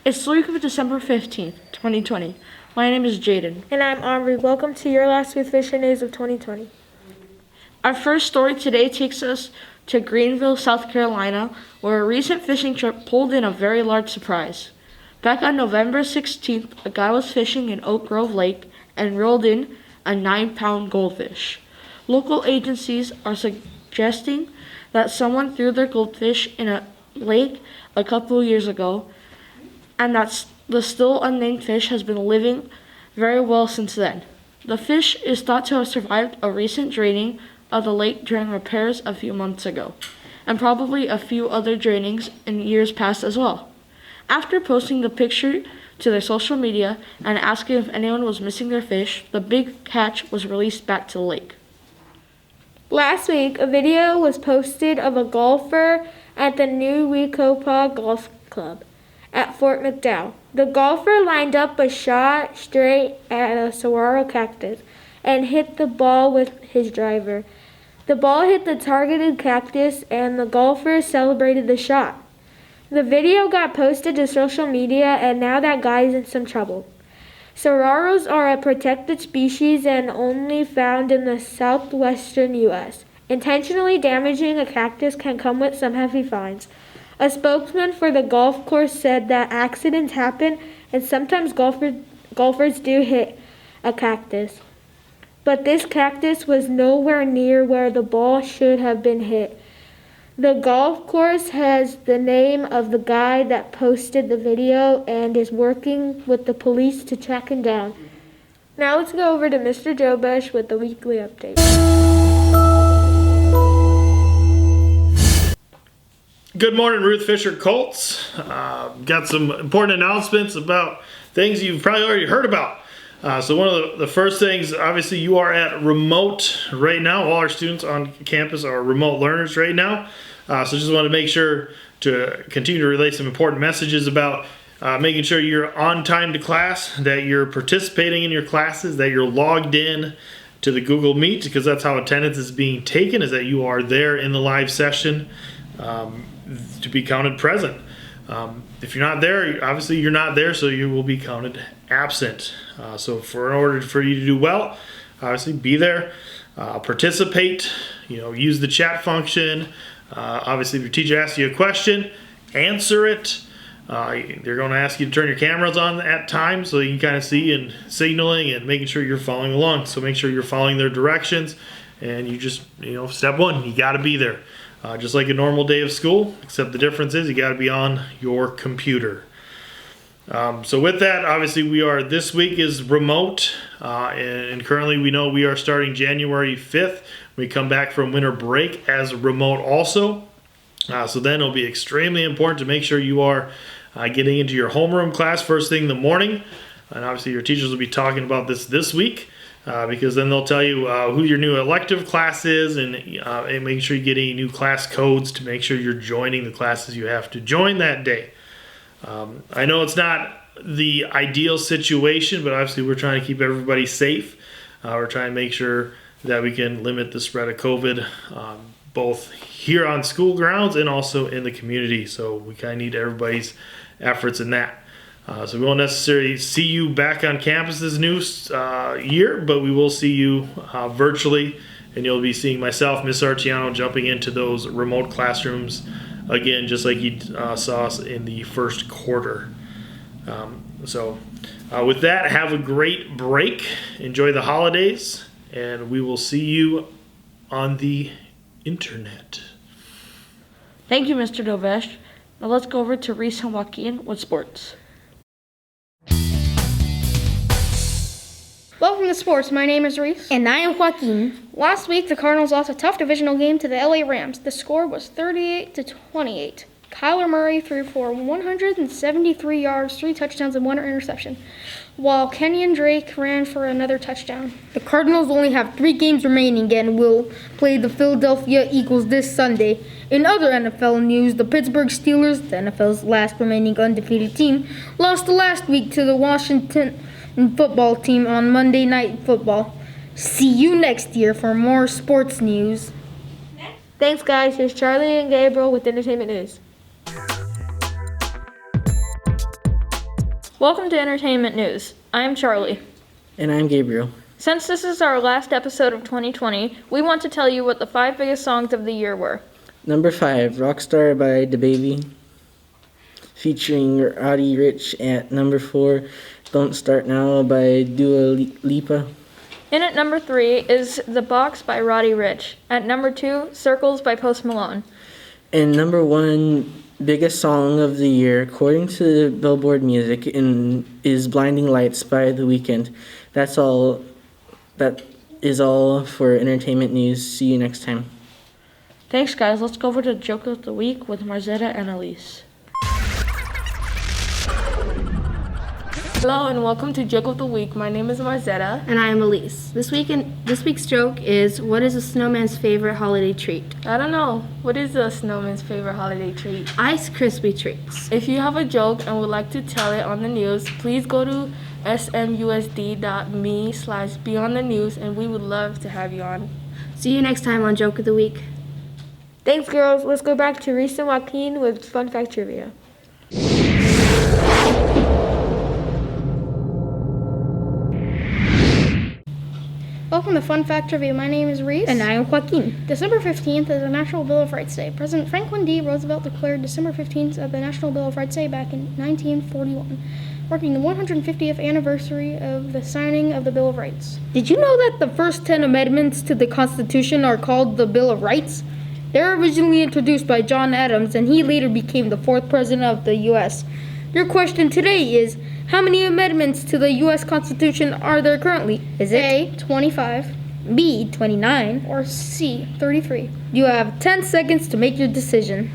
It's the week of December 15th, 2020. My name is Jaden. And I'm Omri. Welcome to your last week's fishing news of 2020. Our first story today takes us to Greenville, South Carolina, where a recent fishing trip pulled in a very large surprise. Back on November 16th, a guy was fishing in Oak Grove Lake and reeled in a 9-pound goldfish. Local agencies are suggesting that someone threw their goldfish in a lake a couple years ago, and that the still unnamed fish has been living very well since then. The fish is thought to have survived a recent draining of the lake during repairs a few months ago, and probably a few other drainings in years past as well. After posting the picture to their social media and asking if anyone was missing their fish, the big catch was released back to the lake. Last week, a video was posted of a golfer at the new Wecopa Golf Club at Fort McDowell. The golfer lined up a shot straight at a saguaro cactus and hit the ball with his driver. The ball hit the targeted cactus and the golfer celebrated the shot. The video got posted to social media and now that guy is in some trouble. Saguaros are a protected species and only found in the southwestern U.S. Intentionally damaging a cactus can come with some heavy fines. A spokesman for the golf course said that accidents happen and sometimes golfers do hit a cactus. But this cactus was nowhere near where the ball should have been hit. The golf course has the name of the guy that posted the video and is working with the police to track him down. Now let's go over to Mr. Joe Bush with the weekly update. Good morning, Ruth Fisher Colts. Got some important announcements about things you've probably already heard about. So one of the first things, obviously you are at remote right now. All our students on campus are remote learners right now. So just want to make sure to continue to relay some important messages about making sure you're on time to class, that you're participating in your classes, that you're logged in to the Google Meet, because that's how attendance is being taken, is that you are there in the live session to be counted present. If you're not there, obviously you're not there, so you will be counted absent. So in order for you to do well, obviously be there, participate, use the chat function. Obviously if your teacher asks you a question, answer it. They're going to ask you to turn your cameras on at times so you can kind of see and signaling and making sure you're following along. So make sure you're following their directions, and you just, step one, you got to be there. Just like a normal day of school, except the difference is you got to be on your computer. So with that, obviously this week is remote, and currently we know we are starting January 5th. We come back from winter break as remote also. So then it'll be extremely important to make sure you are getting into your homeroom class first thing in the morning. And obviously your teachers will be talking about this week. Because then they'll tell you who your new elective class is, and making sure you get any new class codes to make sure you're joining the classes you have to join that day. I know it's not the ideal situation, but obviously we're trying to keep everybody safe. We're trying to make sure that we can limit the spread of COVID, both here on school grounds and also in the community. So we kind of need everybody's efforts in that. So we won't necessarily see you back on campus this new year, but we will see you virtually, and you'll be seeing myself, Miss Arciano, jumping into those remote classrooms again, just like you saw us in the first quarter. With that, have a great break. Enjoy the holidays, and we will see you on the internet. Thank you, Mr. Dovesh. Now let's go over to Reese and Joaquin with sports. Welcome to sports. My name is Reese. And I am Joaquin. Last week, the Cardinals lost a tough divisional game to the LA Rams. The score was 38-28. Kyler Murray threw for 173 yards, 3 touchdowns, and 1 interception, while Kenyon Drake ran for another touchdown. The Cardinals only have 3 games remaining and will play the Philadelphia Eagles this Sunday. In other NFL news, the Pittsburgh Steelers, the NFL's last remaining undefeated team, lost last week to the Washington football team on Monday Night Football. See you next year for more sports news. Thanks, guys. Here's Charlie and Gabriel with entertainment news. Welcome to Entertainment News. I'm Charlie. And I'm Gabriel. Since this is our last episode of 2020, we want to tell you what the 5 biggest songs of the year were. Number 5, Rockstar by DaBaby, featuring Roddy Ricch. At number 4, Don't Start Now by Dua Lipa. In at number 3 is The Box by Roddy Ricch. At number 2, Circles by Post Malone. And number 1, biggest song of the year, according to Billboard Music, is Blinding Lights by The Weeknd. That is all for Entertainment News. See you next time. Thanks, guys. Let's go over to Joke of the Week with Marzetta and Elise. Hello and welcome to Joke of the Week. My name is Marzetta. And I am Elise. This week's joke is, what is a snowman's favorite holiday treat? I don't know. What is a snowman's favorite holiday treat? Ice Krispy treats. If you have a joke and would like to tell it on the news, please go to smusd.me/beonthenews and we would love to have you on. See you next time on Joke of the Week. Thanks, girls. Let's go back to Reese and Joaquin with Fun Fact Trivia. Welcome to Fun Fact Trivia. My name is Reese. And I am Joaquin. December 15th is the National Bill of Rights Day. President Franklin D. Roosevelt declared December 15th as the National Bill of Rights Day back in 1941, marking the 150th anniversary of the signing of the Bill of Rights. Did you know that the first 10 amendments to the Constitution are called the Bill of Rights? They were originally introduced by John Adams, and he later became the 4th President of the U.S. Your question today is, how many amendments to the U.S. Constitution are there currently? Is it A, 25, B, 29? or C, 33? You have 10 seconds to make your decision.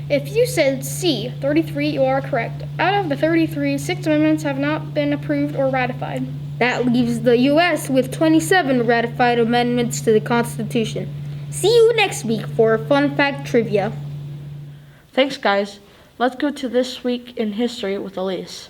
If you said C, 33, you are correct. Out of the 33, 6 amendments have not been approved or ratified. That leaves the U.S. with 27 ratified amendments to the Constitution. See you next week for Fun Fact Trivia. Thanks, guys. Let's go to This Week in History with Elise.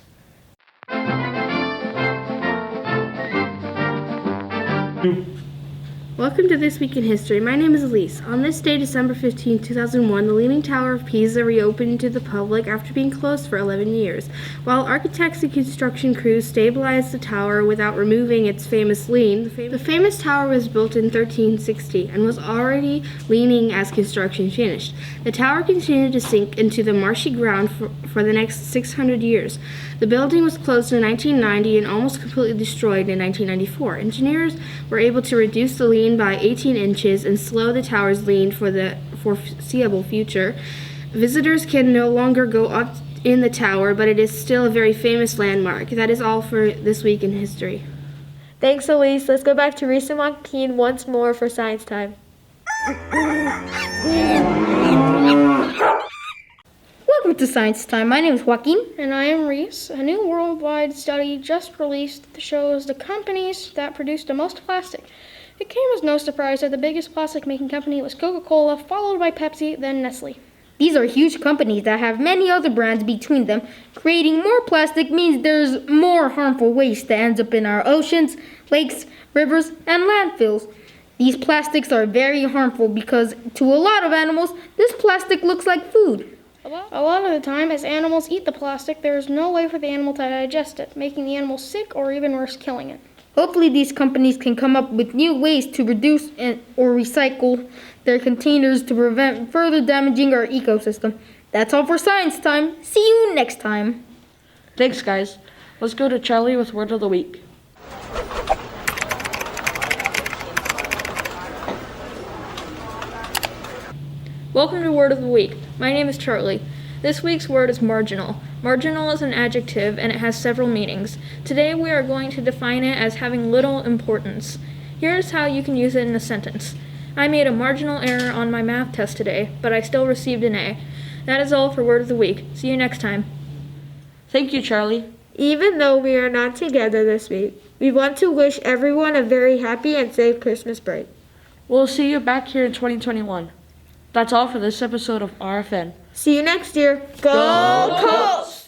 Welcome to This Week in History. My name is Elise. On this day, December 15, 2001, the Leaning Tower of Pisa reopened to the public after being closed for 11 years. While architects and construction crews stabilized the tower without removing its famous lean, the famous tower was built in 1360 and was already leaning as construction finished. The tower continued to sink into the marshy ground for the next 600 years. The building was closed in 1990 and almost completely destroyed in 1994. Engineers were able to reduce the lean by 18 inches and slow the tower's lean for the foreseeable future. Visitors can no longer go up in the tower, but it is still a very famous landmark. That is all for This Week in History. Thanks, Elise. Let's go back to Reese and Joaquin once more for science time. Welcome to Science Time. My name is Joaquin. And I am Reese. A new worldwide study just released that shows the companies that produce the most plastic. It came as no surprise that the biggest plastic making company was Coca-Cola, followed by Pepsi, then Nestle. These are huge companies that have many other brands between them. Creating more plastic means there's more harmful waste that ends up in our oceans, lakes, rivers, and landfills. These plastics are very harmful because to a lot of animals, this plastic looks like food. A lot of the time, as animals eat the plastic, there is no way for the animal to digest it, making the animal sick or even worse, killing it. Hopefully these companies can come up with new ways to reduce or recycle their containers to prevent further damaging our ecosystem. That's all for Science Time. See you next time. Thanks, guys. Let's go to Charlie with Word of the Week. Welcome to Word of the Week. My name is Charlie. This week's word is marginal. Marginal is an adjective and it has several meanings. Today we are going to define it as having little importance. Here's how you can use it in a sentence. I made a marginal error on my math test today, but I still received an A. That is all for Word of the Week. See you next time. Thank you, Charlie. Even though we are not together this week, we want to wish everyone a very happy and safe Christmas break. We'll see you back here in 2021. That's all for this episode of RFN. See you next year. Go Colts!